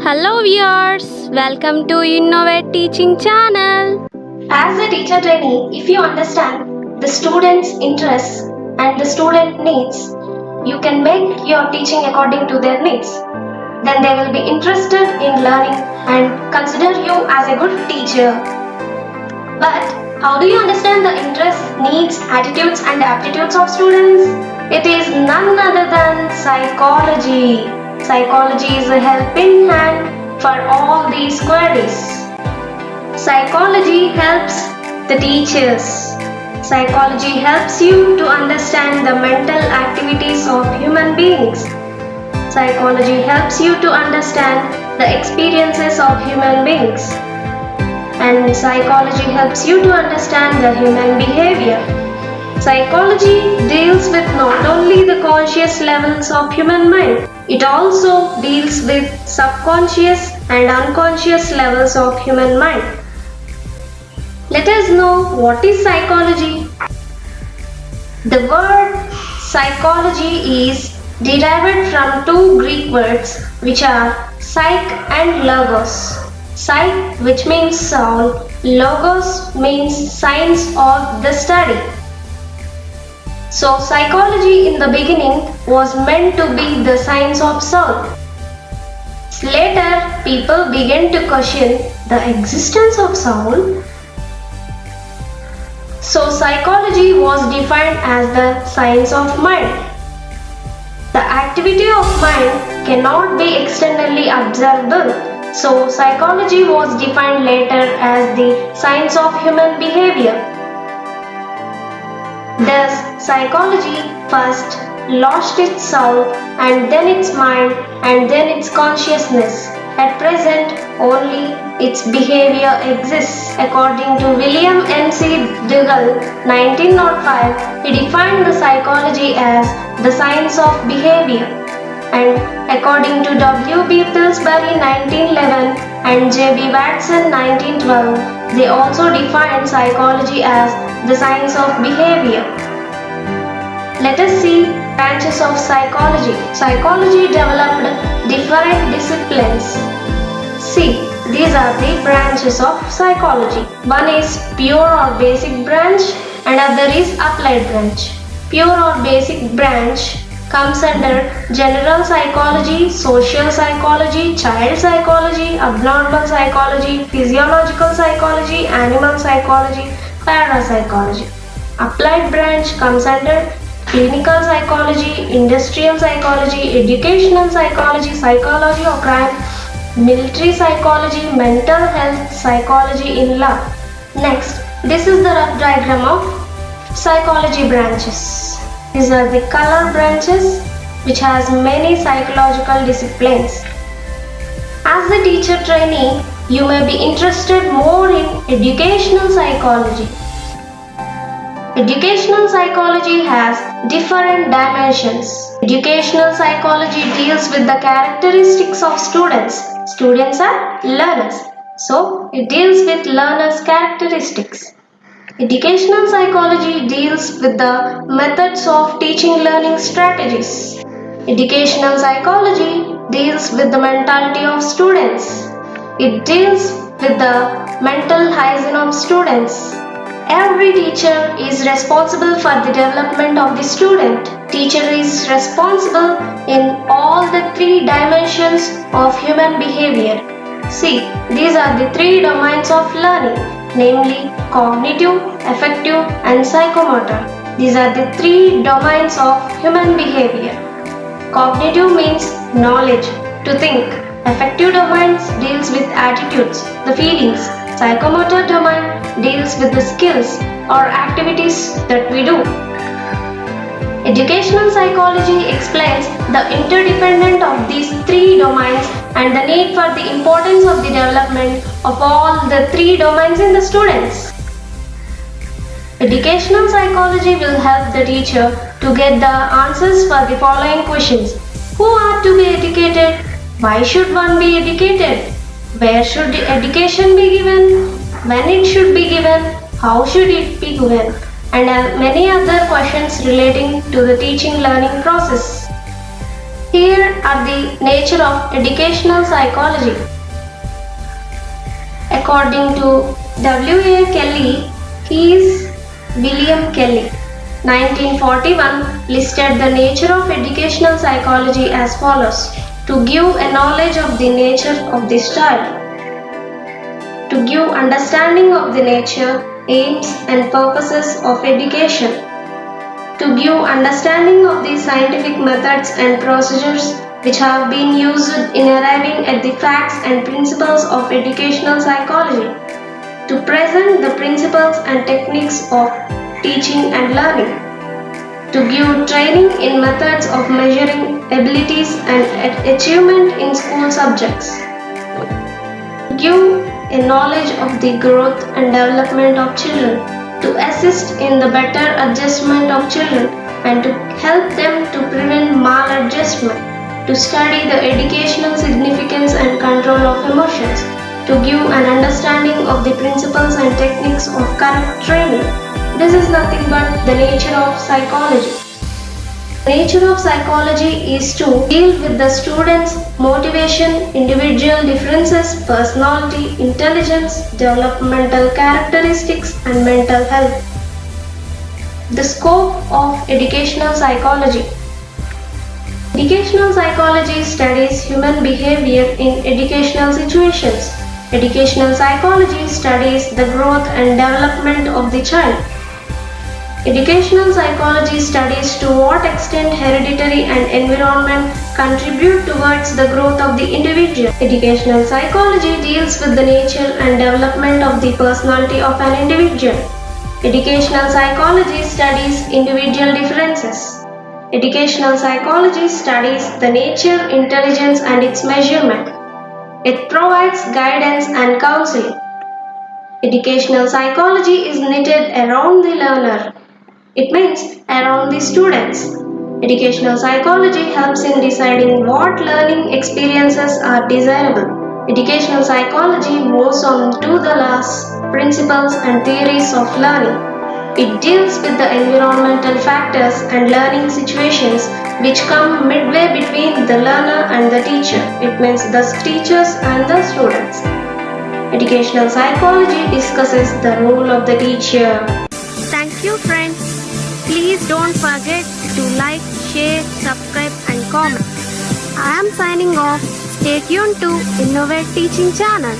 Hello viewers, welcome to Innovate Teaching Channel. As a teacher trainee, if you understand the student's interests and the student needs, you can make your teaching according to their needs. Then they will be interested in learning and consider you as a good teacher. But how do you understand the interests, needs, attitudes and aptitudes of students? It is none other than psychology. Psychology is a helping hand for all these queries. Psychology helps the teachers. Psychology helps you to understand the mental activities of human beings. Psychology helps you to understand the experiences of human beings. And psychology helps you to understand the human behavior. Psychology deals with not only the conscious levels of human mind, it also deals with subconscious and unconscious levels of human mind. Let us know what is psychology. The word psychology is derived from two Greek words which are psych and logos. Psych, which means soul, logos means science or the study. So psychology in the beginning was meant to be the science of soul. Later, people began to question the existence of soul. So psychology was defined as the science of mind. The activity of mind cannot be externally observable. So psychology was defined later as the science of human behavior. Thus, psychology first lost its soul and then its mind and then its consciousness. At present, only its behavior exists. According to William M.C. Dougal, 1905, he defined the psychology as the science of behavior. And according to W.B. Pillsbury, 1911, and J.B. Watson, 1912, they also defined psychology as the science of behavior. Let us see branches of psychology. Psychology developed different disciplines. See, these are the branches of psychology. One is pure or basic branch and other is applied branch. Pure or basic branch comes under general psychology, social psychology, child psychology, abnormal psychology, physiological psychology, animal psychology, parapsychology. Applied branch comes under clinical psychology, industrial psychology, educational psychology, psychology of crime, military psychology, mental health, psychology in law. Next, this is the rough diagram of psychology branches. These are the color branches which has many psychological disciplines. As a teacher trainee, you may be interested more in educational psychology. Educational psychology has different dimensions. Educational psychology deals with the characteristics of students. Students are learners, so it deals with learners' characteristics. Educational psychology deals with the methods of teaching learning strategies. Educational psychology deals with the mentality of students. It deals with the mental hygiene of students. Every teacher is responsible for the development of the student. Teacher is responsible in all the three dimensions of human behavior. See, these are the three domains of learning, namely cognitive, affective and psychomotor. These are the three domains of human behavior. Cognitive means knowledge, to think. Affective domains deals with attitudes, the feelings. Psychomotor domain deals with the skills or activities that we do. Educational psychology explains the interdependence of these three domains and the need for the importance of the development of all the three domains in the students. Educational psychology will help the teacher to get the answers for the following questions. Who are to be educated? Why should one be educated? Where should education be given? When it should be given? How should it be given? and many other questions relating to the teaching learning process. Here are the nature of educational psychology. According to W.A. Kelly, he is William Kelly, 1941, listed the nature of educational psychology as follows: to give a knowledge of the nature of the child, to give understanding of the nature, aims and purposes of education, to give understanding of the scientific methods and procedures which have been used in arriving at the facts and principles of educational psychology, to present the principles and techniques of teaching and learning, to give training in methods of measuring abilities and achievement in school subjects, to give a knowledge of the growth and development of children, to assist in the better adjustment of children and to help them to prevent maladjustment, to study the educational significance and control of emotions, to give an understanding of the principles and techniques of correct training. This is nothing but the nature of psychology. The nature of psychology is to deal with the student's motivation, individual differences, personality, intelligence, developmental characteristics, and mental health. The scope of educational psychology. Educational psychology studies human behavior in educational situations. Educational psychology studies the growth and development of the child. Educational psychology studies to what extent hereditary and environment contribute towards the growth of the individual. Educational psychology deals with the nature and development of the personality of an individual. Educational psychology studies individual differences. Educational psychology studies the nature, intelligence and its measurement. It provides guidance and counseling. Educational psychology is knitted around the learner. It means around the students. Educational psychology helps in deciding what learning experiences are desirable. Educational psychology moves on to the laws, principles and theories of learning. It deals with the environmental factors and learning situations which come midway between the learner and the teacher. It means the teachers and the students. Educational psychology discusses the role of the teacher. Thank you, friends. Please don't forget to like, share, subscribe and comment. I am signing off. Stay tuned to Innovate Teaching channel.